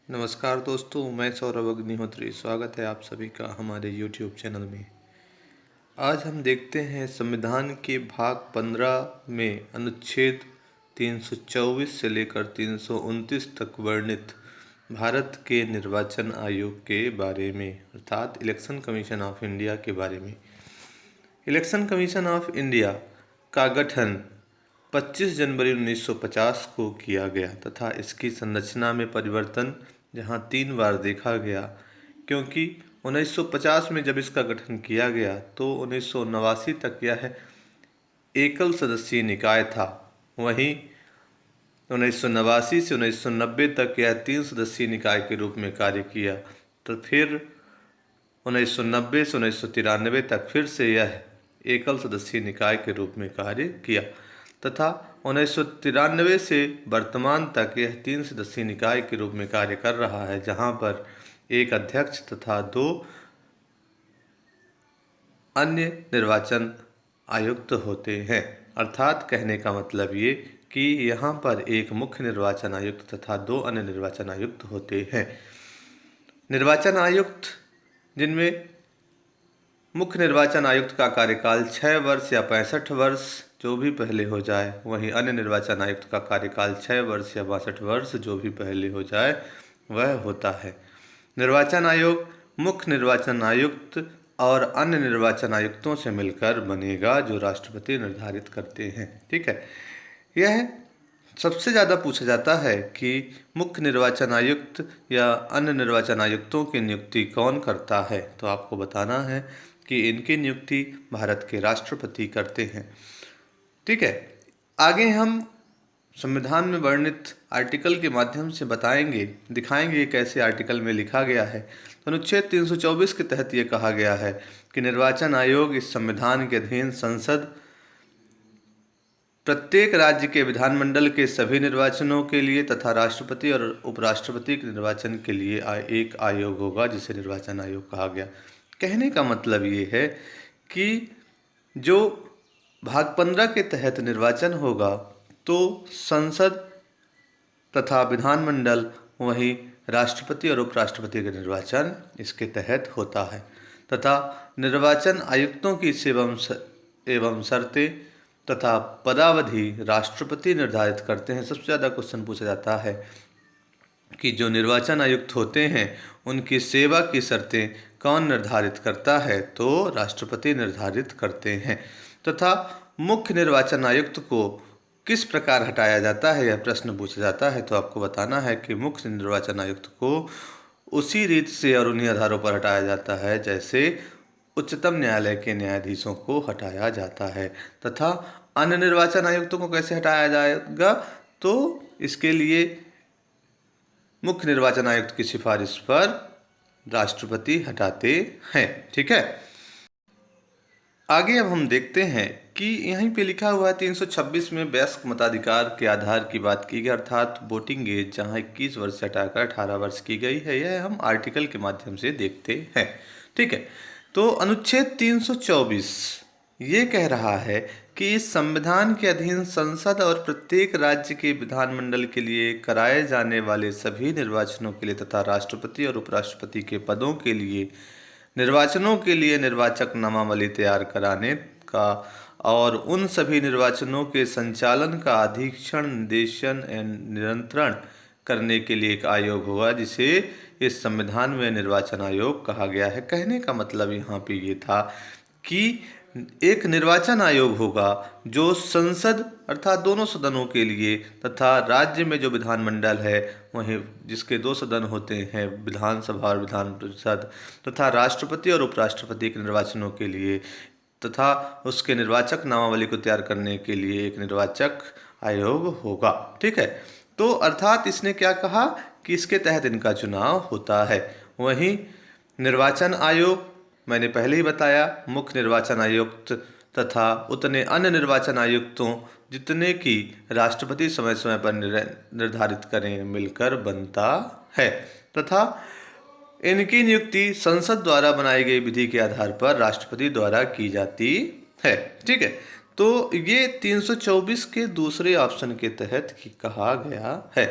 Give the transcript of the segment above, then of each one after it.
नमस्कार दोस्तों, मैं सौरभ अग्निहोत्री। स्वागत है आप सभी का हमारे YouTube चैनल में। आज हम देखते हैं संविधान के भाग 15 में अनुच्छेद 324 से लेकर 329 तक वर्णित भारत के निर्वाचन आयोग के बारे में, अर्थात इलेक्शन कमीशन ऑफ इंडिया के बारे में। इलेक्शन कमीशन ऑफ इंडिया का गठन 25 जनवरी 1950 को किया गया तथा इसकी संरचना में परिवर्तन जहां 3 बार देखा गया, क्योंकि 1950 में जब इसका गठन किया गया तो 1989 तक यह एकल सदस्यीय निकाय था। वहीं 1989 से 1990 तक यह 3 सदस्यीय निकाय के रूप में कार्य किया। तो फिर 1990 से 1993 तक फिर से यह एकल सदस्यीय निकाय के रूप में कार्य किया तथा 1993 से वर्तमान तक यह 3 सदस्यीय निकाय के रूप में कार्य कर रहा है, जहां पर एक अध्यक्ष तथा 2 अन्य निर्वाचन आयुक्त होते हैं। अर्थात कहने का मतलब ये कि यहाँ पर एक मुख्य निर्वाचन आयुक्त तथा 2 अन्य निर्वाचन आयुक्त होते हैं। निर्वाचन आयुक्त, जिनमें मुख्य निर्वाचन आयुक्त का कार्यकाल 6 वर्ष या 65 वर्ष जो भी पहले हो जाए, वहीं अन्य निर्वाचन आयुक्त का कार्यकाल 6 वर्ष या 62 वर्ष जो भी पहले हो जाए वह होता है। निर्वाचन आयोग मुख्य निर्वाचन आयुक्त और अन्य निर्वाचन आयुक्तों से मिलकर बनेगा, जो राष्ट्रपति निर्धारित करते हैं। ठीक है, यह सबसे ज़्यादा पूछा जाता है कि मुख्य निर्वाचन आयुक्त या अन्य निर्वाचन आयुक्तों की नियुक्ति कौन करता है, तो आपको बताना है कि इनकी नियुक्ति भारत के राष्ट्रपति करते हैं। ठीक है, आगे हम संविधान में वर्णित आर्टिकल के माध्यम से दिखाएंगे कैसे आर्टिकल में लिखा गया है। तो अनुच्छेद 324 के तहत ये कहा गया है कि निर्वाचन आयोग इस संविधान के अधीन संसद, प्रत्येक राज्य के विधानमंडल के सभी निर्वाचनों के लिए तथा राष्ट्रपति और उपराष्ट्रपति के निर्वाचन के लिए एक आयोग होगा, जिसे निर्वाचन आयोग कहा गया। कहने का मतलब ये है कि जो भाग 15 के तहत निर्वाचन होगा तो संसद तथा विधानमंडल, वहीं राष्ट्रपति और उपराष्ट्रपति का निर्वाचन इसके तहत होता है तथा निर्वाचन आयुक्तों की एवं शर्तें तथा पदावधि राष्ट्रपति निर्धारित करते हैं। सबसे ज़्यादा क्वेश्चन पूछा जाता है कि जो निर्वाचन आयुक्त होते हैं उनकी सेवा की शर्तें कौन निर्धारित करता है, तो राष्ट्रपति निर्धारित करते हैं। तथा मुख्य निर्वाचन आयुक्त को किस प्रकार हटाया जाता है, यह प्रश्न पूछा जाता है। तो आपको बताना है कि मुख्य निर्वाचन आयुक्त को उसी रीत से और उन्हीं आधारों पर हटाया जाता है जैसे उच्चतम न्यायालय के न्यायाधीशों को हटाया जाता है। तथा अन्य निर्वाचन आयुक्तों को कैसे हटाया जाएगा, तो इसके लिए मुख्य निर्वाचन आयुक्त की सिफारिश पर राष्ट्रपति हटाते हैं। ठीक है, आगे अब हम देखते हैं कि यहीं पे लिखा हुआ है 326 में वयस्क मताधिकार के आधार की बात की गई, अर्थात वोटिंग एज जहां 21 वर्ष से हटाकर 18 वर्ष की गई है। यह हम आर्टिकल के माध्यम से देखते हैं। ठीक है, तो अनुच्छेद 324 ये कह रहा है कि इस संविधान के अधीन संसद और प्रत्येक राज्य के विधानमंडल के लिए कराए जाने वाले सभी निर्वाचनों के लिए तथा राष्ट्रपति और उपराष्ट्रपति के पदों के लिए निर्वाचनों के लिए निर्वाचक नामावली तैयार कराने का और उन सभी निर्वाचनों के संचालन का अधीक्षण, निर्देशन एवं नियंत्रण करने के लिए एक आयोग होगा, जिसे इस संविधान में निर्वाचन आयोग कहा गया है। कहने का मतलब यहाँ पे ये था कि एक निर्वाचन आयोग होगा जो संसद अर्थात दोनों सदनों के लिए तथा राज्य में जो विधानमंडल है वहीं जिसके 2 सदन होते हैं, विधानसभा और विधान परिषद, तथा राष्ट्रपति और उपराष्ट्रपति के निर्वाचनों के लिए तथा उसके निर्वाचक नामावली को तैयार करने के लिए एक निर्वाचक आयोग होगा। ठीक है, तो अर्थात इसने क्या कहा कि इसके तहत इनका चुनाव होता है। वहीं निर्वाचन आयोग मैंने पहले ही बताया, मुख्य निर्वाचन आयुक्त तथा उतने अन्य निर्वाचन आयुक्तों जितने की राष्ट्रपति समय समय पर निर्धारित करें मिलकर बनता है तथा इनकी नियुक्ति संसद द्वारा बनाई गई विधि के आधार पर राष्ट्रपति द्वारा की जाती है। ठीक है, तो ये 324 के दूसरे ऑप्शन के तहत कहा गया है।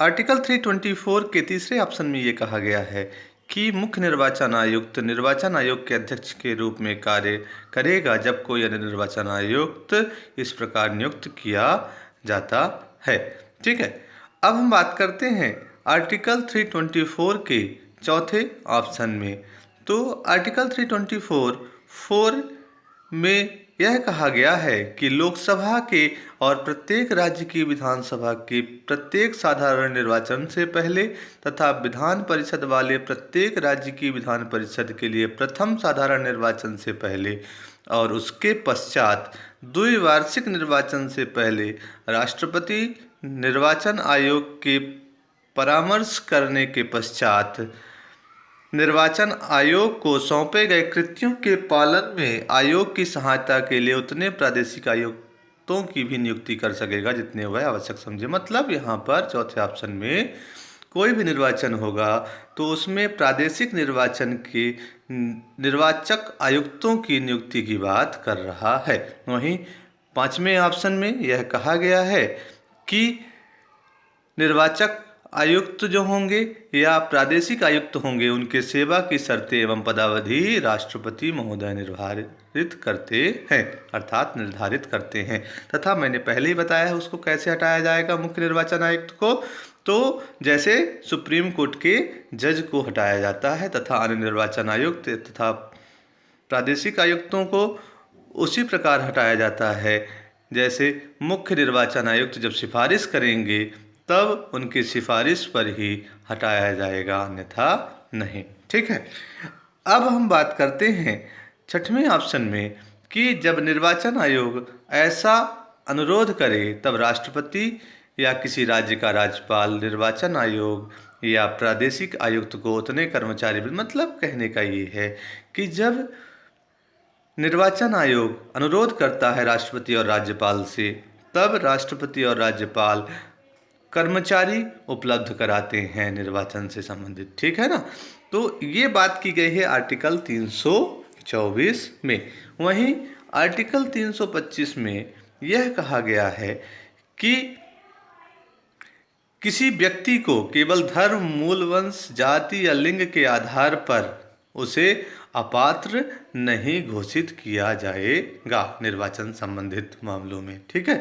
आर्टिकल 324 के तीसरे ऑप्शन में ये कहा गया है कि मुख्य निर्वाचन आयुक्त निर्वाचन आयोग के अध्यक्ष के रूप में कार्य करेगा जब कोई अन्य निर्वाचन आयुक्त इस प्रकार नियुक्त किया जाता है। ठीक है, अब हम बात करते हैं आर्टिकल 324 के चौथे ऑप्शन में। तो आर्टिकल 324 में यह कहा गया है कि लोकसभा के और प्रत्येक राज्य की विधानसभा के प्रत्येक साधारण निर्वाचन से पहले तथा विधान परिषद वाले प्रत्येक राज्य की विधान परिषद के लिए प्रथम साधारण निर्वाचन से पहले और उसके पश्चात द्विवार्षिक निर्वाचन से पहले राष्ट्रपति निर्वाचन आयोग के परामर्श करने के पश्चात निर्वाचन आयोग को सौंपे गए कृत्यों के पालन में आयोग की सहायता के लिए उतने प्रादेशिक आयुक्तों की भी नियुक्ति कर सकेगा जितने वह आवश्यक समझे। मतलब यहाँ पर चौथे ऑप्शन में कोई भी निर्वाचन होगा तो उसमें प्रादेशिक निर्वाचन के निर्वाचक आयुक्तों की नियुक्ति की बात कर रहा है। वहीं पांचवें ऑप्शन में यह कहा गया है कि निर्वाचक आयुक्त जो होंगे या प्रादेशिक आयुक्त होंगे उनके सेवा की शर्तें एवं पदावधि राष्ट्रपति महोदय निर्धारित करते हैं, अर्थात निर्धारित करते हैं। तथा मैंने पहले ही बताया है उसको कैसे हटाया जाएगा मुख्य निर्वाचन आयुक्त को, तो जैसे सुप्रीम कोर्ट के जज को हटाया जाता है तथा अन्य निर्वाचन आयुक्त तथा प्रादेशिक आयुक्तों को उसी प्रकार हटाया जाता है जैसे मुख्य निर्वाचन आयुक्त जब सिफारिश करेंगे तब उनकी सिफारिश पर ही हटाया जाएगा, अन्यथा नहीं। ठीक है, अब हम बात करते हैं छठवें ऑप्शन में कि जब निर्वाचन आयोग ऐसा अनुरोध करे तब राष्ट्रपति या किसी राज्य का राज्यपाल निर्वाचन आयोग या प्रादेशिक आयुक्त को उतने कर्मचारी, मतलब कहने का ये है कि जब निर्वाचन आयोग अनुरोध करता है राष्ट्रपति और राज्यपाल से तब राष्ट्रपति और राज्यपाल कर्मचारी उपलब्ध कराते हैं निर्वाचन से संबंधित। ठीक है ना, तो ये बात की गई है आर्टिकल 324 में। वहीं आर्टिकल 325 में यह कहा गया है कि किसी व्यक्ति को केवल धर्म, मूल वंश, जाति या लिंग के आधार पर उसे अपात्र नहीं घोषित किया जाएगा निर्वाचन संबंधित मामलों में। ठीक है,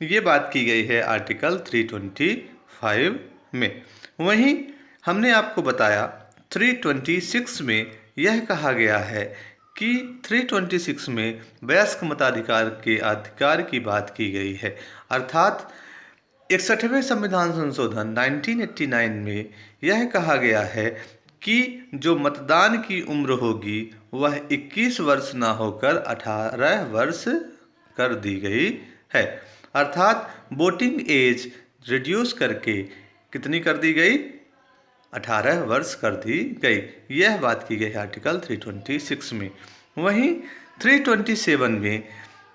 ये बात की गई है आर्टिकल 325 में। वहीं हमने आपको बताया 326 में यह कहा गया है कि 326 में वयस्क मताधिकार के अधिकार की बात की गई है, अर्थात 61वें संविधान संशोधन 1989 में यह कहा गया है कि जो मतदान की उम्र होगी वह 21 वर्ष ना होकर 18 वर्ष कर दी गई है, अर्थात वोटिंग एज रिड्यूस करके कितनी कर दी गई, 18 वर्ष कर दी गई। यह बात की गई है आर्टिकल 326 में। वहीं 327 में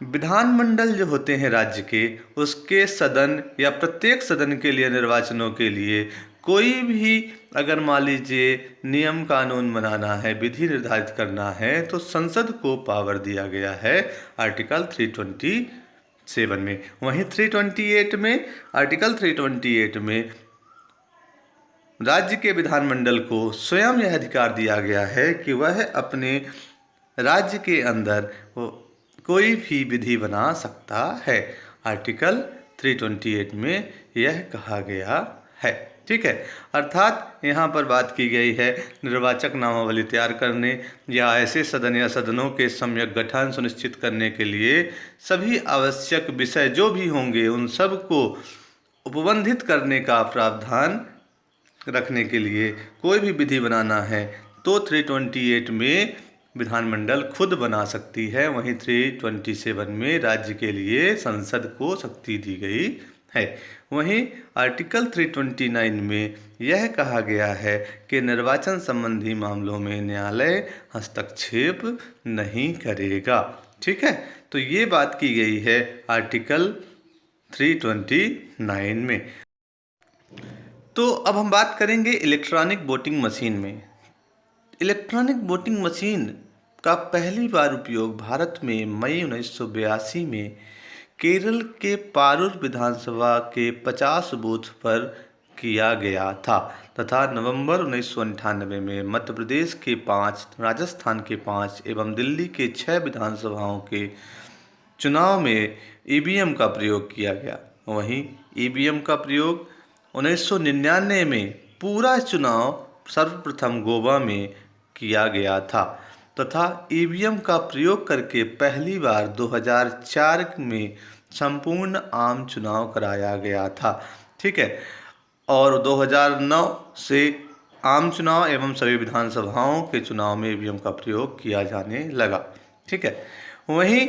विधानमंडल जो होते हैं राज्य के, उसके सदन या प्रत्येक सदन के लिए निर्वाचनों के लिए कोई भी अगर मान लीजिए नियम कानून बनाना है, विधि निर्धारित करना है, तो संसद को पावर दिया गया है आर्टिकल 327 में। वहीं 328 में, आर्टिकल 328 में राज्य के विधानमंडल को स्वयं यह अधिकार दिया गया है कि वह अपने राज्य के अंदर कोई भी विधि बना सकता है, आर्टिकल 328 में यह कहा गया है। ठीक है, अर्थात यहाँ पर बात की गई है निर्वाचक नामावली तैयार करने या ऐसे सदन या सदनों के सम्यक गठन सुनिश्चित करने के लिए सभी आवश्यक विषय जो भी होंगे उन सब को उपबंधित करने का प्रावधान रखने के लिए कोई भी विधि बनाना है तो 328 में विधानमंडल खुद बना सकती है। वहीं 327 में राज्य के लिए संसद को शक्ति दी गई है। वहीं आर्टिकल 329 में यह कहा गया है कि निर्वाचन संबंधी मामलों में न्यायालय हस्तक्षेप नहीं करेगा। ठीक है, तो ये बात की गई है आर्टिकल 329 में। तो अब हम बात करेंगे इलेक्ट्रॉनिक वोटिंग मशीन में। इलेक्ट्रॉनिक वोटिंग मशीन का पहली बार उपयोग भारत में मई 1982 में केरल के पारूर विधानसभा के 50 बूथ पर किया गया था तथा नवंबर 1998 में मध्य प्रदेश के 5, राजस्थान के 5 एवं दिल्ली के 6 विधानसभाओं के चुनाव में ईवीएम का प्रयोग किया गया। वहीं ईवीएम का प्रयोग 1999 में पूरा चुनाव सर्वप्रथम गोवा में किया गया था तथा ईवीएम का प्रयोग करके पहली बार 2004 में संपूर्ण आम चुनाव कराया गया था। ठीक है, और 2009 से आम चुनाव एवं सभी विधानसभाओं के चुनाव में ईवीएम का प्रयोग किया जाने लगा। ठीक है, वहीं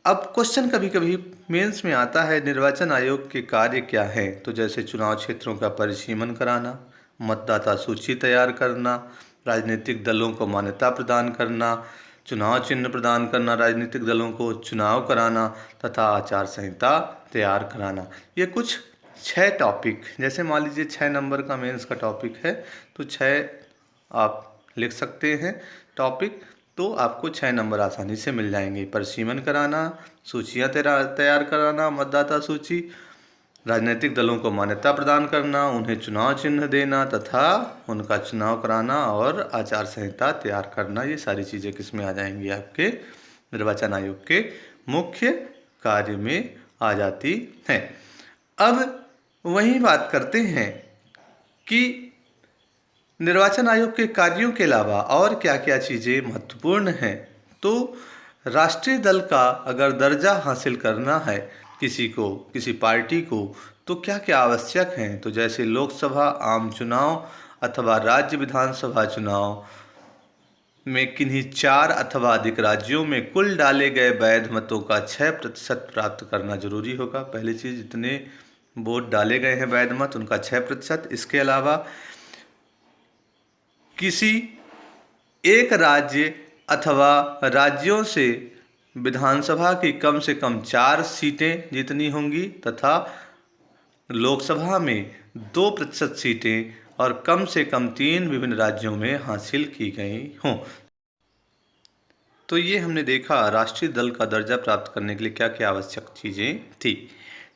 अब क्वेश्चन कभी कभी मेंस में आता है, निर्वाचन आयोग के कार्य क्या हैं? तो जैसे चुनाव क्षेत्रों का परिसीमन कराना, मतदाता सूची तैयार करना, राजनीतिक दलों को मान्यता प्रदान करना, चुनाव चिन्ह प्रदान करना राजनीतिक दलों को, चुनाव कराना तथा आचार संहिता तैयार कराना। ये कुछ 6 टॉपिक, जैसे मान लीजिए 6 नंबर का मेंस का टॉपिक है तो 6 आप लिख सकते हैं टॉपिक, तो आपको 6 नंबर आसानी से मिल जाएंगे। परिसीमन कराना, सूचियाँ तैयार कराना, मतदाता सूची, राजनीतिक दलों को मान्यता प्रदान करना, उन्हें चुनाव चिन्ह देना तथा उनका चुनाव कराना और आचार संहिता तैयार करना, ये सारी चीज़ें किस में आ जाएंगी? आपके निर्वाचन आयोग के मुख्य कार्य में आ जाती हैं। अब वही बात करते हैं कि निर्वाचन आयोग के कार्यों के अलावा और क्या क्या चीज़ें महत्वपूर्ण हैं। तो राष्ट्रीय दल का अगर दर्जा हासिल करना है किसी को, किसी पार्टी को, तो क्या क्या आवश्यक हैं? तो जैसे लोकसभा आम चुनाव अथवा राज्य विधानसभा चुनाव में किन्हीं 4 अथवा अधिक राज्यों में कुल डाले गए वैध मतों का 6% प्राप्त करना जरूरी होगा। पहली चीज़, जितने वोट डाले गए हैं वैध मत, उनका 6%। इसके अलावा किसी एक राज्य अथवा राज्यों से विधानसभा की कम से कम 4 सीटें जीतनी होंगी तथा लोकसभा में 2% सीटें और कम से कम 3 विभिन्न राज्यों में हासिल की गई हों। तो ये हमने देखा राष्ट्रीय दल का दर्जा प्राप्त करने के लिए क्या क्या आवश्यक चीज़ें थी।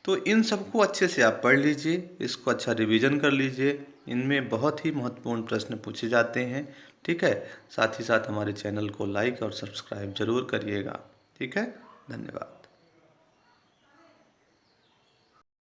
तो इन सबको अच्छे से आप पढ़ लीजिए, इसको अच्छा रिवीजन कर लीजिए, इनमें बहुत ही महत्वपूर्ण प्रश्न पूछे जाते हैं। ठीक है, साथ ही साथ हमारे चैनल को लाइक और सब्सक्राइब जरूर करिएगा। ठीक है, धन्यवाद।